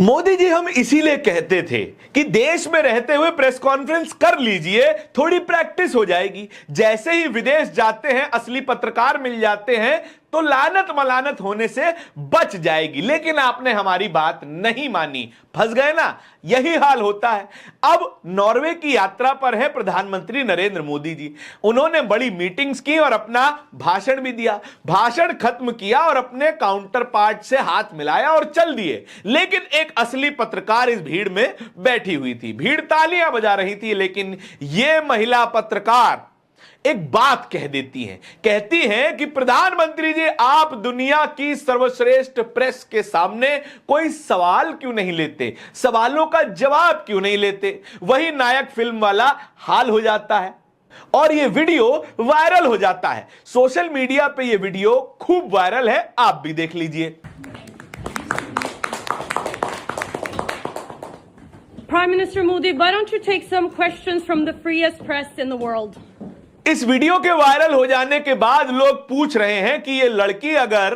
मोदी जी, हम इसीलिए कहते थे कि देश में रहते हुए प्रेस कॉन्फ्रेंस कर लीजिए, थोड़ी प्रैक्टिस हो जाएगी। जैसे ही विदेश जाते हैं, असली पत्रकार मिल जाते हैं तो लानत मलानत होने से बच जाएगी। लेकिन आपने हमारी बात नहीं मानी, फंस गए ना। यही हाल होता है। अब नॉर्वे की यात्रा पर है प्रधानमंत्री नरेंद्र मोदी जी। उन्होंने बड़ी मीटिंग्स की और अपना भाषण भी दिया। भाषण खत्म किया और अपने काउंटर पार्ट से हाथ मिलाया और चल दिए। लेकिन एक असली पत्रकार इस भीड़ में बैठी हुई थी। भीड़ तालियां बजा रही थी, लेकिन यह महिला पत्रकार एक बात कह देती हैं। कहती हैं कि प्रधानमंत्री जी, आप दुनिया की सर्वश्रेष्ठ प्रेस के सामने कोई सवाल क्यों नहीं लेते, सवालों का जवाब क्यों नहीं लेते। वही नायक फिल्म वाला हाल हो जाता है और यह वीडियो वायरल हो जाता है। सोशल मीडिया पे यह वीडियो खूब वायरल है, आप भी देख लीजिए। Prime Minister Modi, why don't you take some questions from the freest press in the world? इस वीडियो के वायरल हो जाने के बाद लोग पूछ रहे हैं कि ये लड़की अगर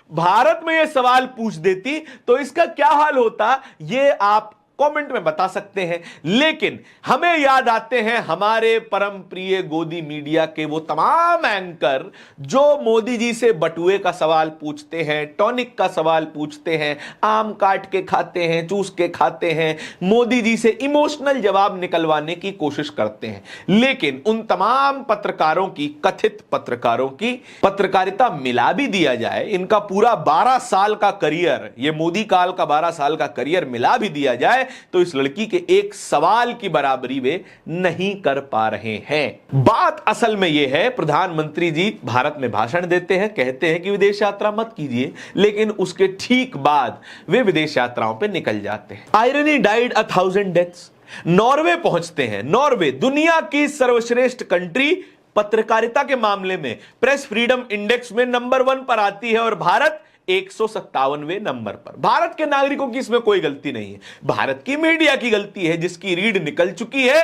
भारत में ये सवाल पूछ देती तो इसका क्या हाल होता। ये आप कमेंट में बता सकते हैं। लेकिन हमें याद आते हैं हमारे परम प्रिय गोदी मीडिया के वो तमाम एंकर जो मोदी जी से बटुए का सवाल पूछते हैं, टॉनिक का सवाल पूछते हैं, आम काट के खाते हैं, चूस के खाते हैं, मोदी जी से इमोशनल जवाब निकलवाने की कोशिश करते हैं। लेकिन उन तमाम पत्रकारों की, कथित पत्रकारों की पत्रकारिता मिला भी दिया जाए, इनका पूरा 12 साल का करियर, ये मोदी काल का 12 साल का करियर मिला भी दिया जाए तो इस लड़की के एक सवाल की बराबरी वे नहीं कर पा रहे हैं। बात असल में यह है, प्रधानमंत्री जी भारत में भाषण देते हैं, कहते हैं कि विदेश यात्रा मत कीजिए, लेकिन उसके ठीक बाद वे विदेश यात्राओं पे निकल जाते हैं। Irony died 1000 deaths. नॉर्वे पहुंचते हैं। नॉर्वे दुनिया की सर्वश्रेष्ठ कंट्री पत्रकारिता के मामले में, प्रेस फ्रीडम इंडेक्स में नंबर 1 पर आती है और भारत 157वें नंबर पर। भारत के नागरिकों की इसमें कोई गलती नहीं है, भारत की मीडिया की गलती है जिसकी रीढ़ निकल चुकी है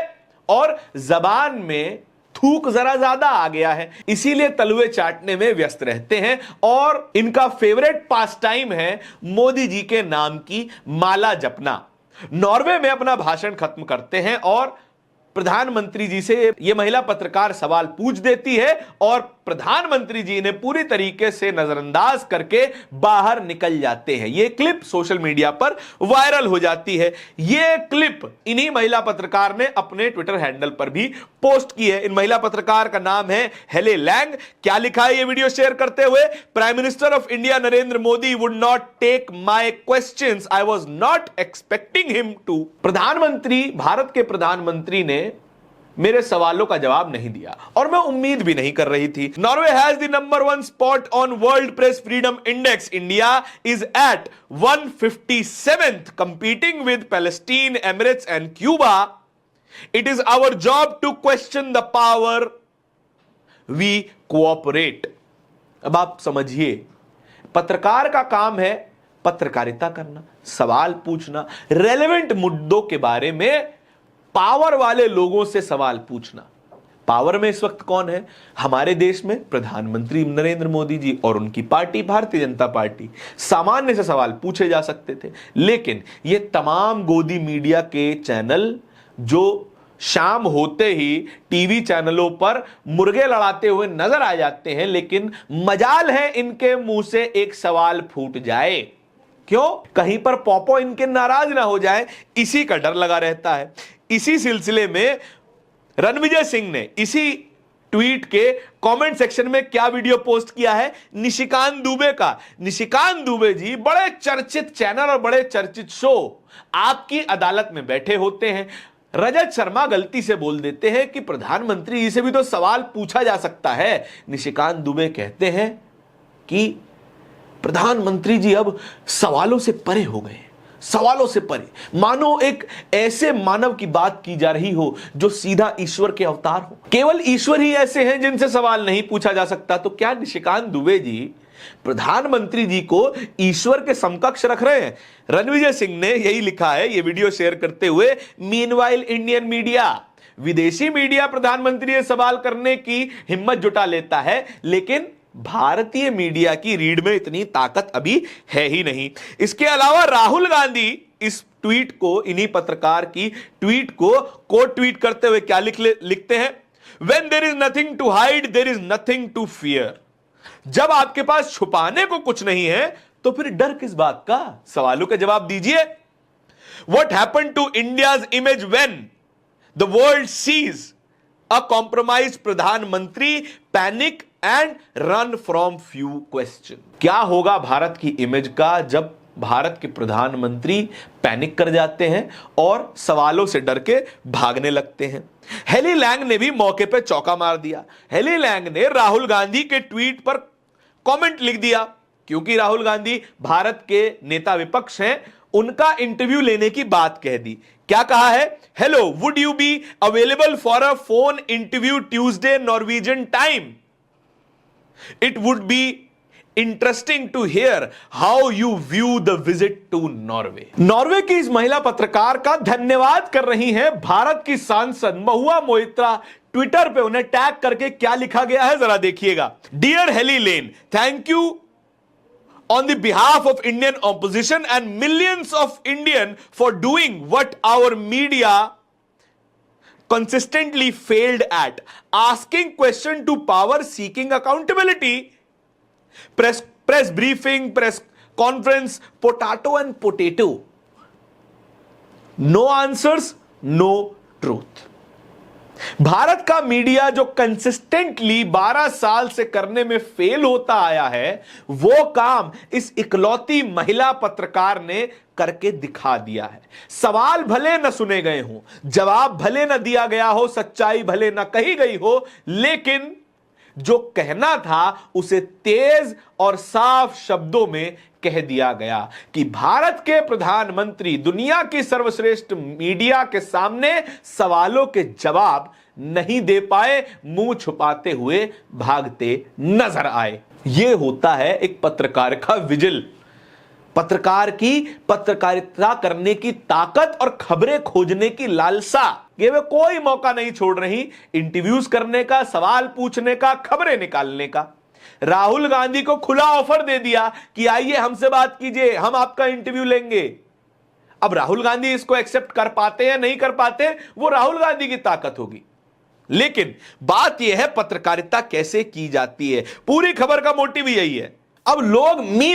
और जबान में थूक जरा ज्यादा आ गया है। इसीलिए तलवे चाटने में व्यस्त रहते हैं और इनका फेवरेट पास टाइम है मोदी जी के नाम की माला जपना। नॉर्वे में अपना भाषण खत्म करते हैं और प्रधानमंत्री जी से यह महिला पत्रकार सवाल पूछ देती है और प्रधानमंत्री जी ने पूरी तरीके से नजरअंदाज करके बाहर निकल जाते हैं। यह क्लिप सोशल मीडिया पर वायरल हो जाती है। यह क्लिप इन्हीं महिला पत्रकार ने अपने ट्विटर हैंडल पर भी पोस्ट की है। इन महिला पत्रकार का नाम है हेले लैंग। क्या लिखा है यह वीडियो शेयर करते हुए? Prime minister of India Narendra Modi would not take my questions, I was not expecting him to. प्रधानमंत्री, भारत के प्रधानमंत्री ने मेरे सवालों का जवाब नहीं दिया और मैं उम्मीद भी नहीं कर रही थी। Norway has the number 1 spot on world press freedom index. India is at 157th competing with Palestine, Emirates and Cuba. It is our job to question the power we cooperate. अब आप समझिए, पत्रकार का काम है पत्रकारिता करना, सवाल पूछना, रेलेवेंट मुद्दों के बारे में पावर वाले लोगों से सवाल पूछना। पावर में इस वक्त कौन है हमारे देश में? प्रधानमंत्री नरेंद्र मोदी जी और उनकी पार्टी भारतीय जनता पार्टी। सामान्य से सवाल पूछे जा सकते थे, लेकिन ये तमाम गोदी मीडिया के चैनल जो शाम होते ही टीवी चैनलों पर मुर्गे लड़ाते हुए नजर आ जाते हैं, लेकिन मजाल है इनके मुंह से एक सवाल फूट जाए। क्यों? कहीं पर पॉपो इनके नाराज ना हो जाए, इसी का डर लगा रहता है। इसी सिलसिले में रणविजय सिंह ने इसी ट्वीट के कमेंट सेक्शन में क्या वीडियो पोस्ट किया है? निशिकांत दुबे का। निशिकांत दुबे जी बड़े चर्चित चैनल और बड़े चर्चित शो आपकी अदालत में बैठे होते हैं। रजत शर्मा गलती से बोल देते हैं कि प्रधानमंत्री जी से भी तो सवाल पूछा जा सकता है। निशिकांत दुबे कहते हैं कि प्रधानमंत्री जी अब सवालों से परे हो गए, सवालों से परे, मानो एक ऐसे मानव की बात की जा रही हो जो सीधा ईश्वर के अवतार हो। केवल ईश्वर ही ऐसे हैं जिनसे सवाल नहीं पूछा जा सकता। तो क्या निशिकांत दुबे जी प्रधानमंत्री जी को ईश्वर के समकक्ष रख रहे हैं? रणविजय सिंह ने यही लिखा है ये वीडियो शेयर करते हुए। मीनवाइल इंडियन मीडिया, विदेशी मीडिया प्रधानमंत्री से सवाल करने की हिम्मत जुटा लेता है, लेकिन भारतीय मीडिया की रीढ़ में इतनी ताकत अभी है ही नहीं। इसके अलावा राहुल गांधी इस ट्वीट को, इन्हीं पत्रकार की ट्वीट को कोट ट्वीट करते हुए क्या लिखते हैं? When there is nothing to hide, there is nothing to fear. जब आपके पास छुपाने को कुछ नहीं है तो फिर डर किस बात का? सवालों का जवाब दीजिए। What happened to India's image when the world sees a compromised प्रधानमंत्री panic and run from few questions? क्या होगा भारत की इमेज का जब भारत के प्रधानमंत्री पैनिक कर जाते हैं और सवालों से डर के भागने लगते हैं? हेली लैंग ने भी मौके पर चौका मार दिया। हेली लैंग ने राहुल गांधी के ट्वीट पर कमेंट लिख दिया, क्योंकि राहुल गांधी भारत के नेता विपक्ष हैं, उनका इंटरव्यू लेने की बात कह दी। क्या कहा है? Hello, would you be available for a phone interview Tuesday Norwegian time? It would be interesting to hear how you view the visit to Norway. Norway की इस महिला पत्रकार का धन्यवाद कर रही हैं भारत की सांसद महुआ मोइत्रा। ट्विटर पे उन्हें टैग करके क्या लिखा गया है जरा देखिएगा। Dear Haley Lane, thank you on the behalf of Indian opposition and millions of Indian for doing what our media consistently failed at, asking question to power, seeking accountability, press briefing, press conference, potato and potato. No answers, no truth. Bharat का media जो consistently 12 साल से करने में fail होता आया है, वो काम इस इकलौती महिला पत्रकार ने करके दिखा दिया है। सवाल भले न सुने गए हों, जवाब भले न दिया गया हो, सच्चाई भले न कही गई हो, लेकिन जो कहना था उसे तेज और साफ शब्दों में कह दिया गया कि भारत के प्रधानमंत्री दुनिया की सर्वश्रेष्ठ मीडिया के सामने सवालों के जवाब नहीं दे पाए, मुंह छुपाते हुए भागते नजर आए। यह होता है एक पत्रकार का विजिल, पत्रकार की पत्रकारिता करने की ताकत और खबरें खोजने की लालसा। ये वे कोई मौका नहीं छोड़ रही इंटरव्यूज करने का, सवाल पूछने का, खबरें निकालने का। राहुल गांधी को खुला ऑफर दे दिया कि आइए हमसे बात कीजिए, हम आपका इंटरव्यू लेंगे। अब राहुल गांधी इसको एक्सेप्ट कर पाते या नहीं कर पाते, वो राहुल गांधी की ताकत होगी। लेकिन बात यह है पत्रकारिता कैसे की जाती है। पूरी खबर का मोटिव यही है। अब लोग मीम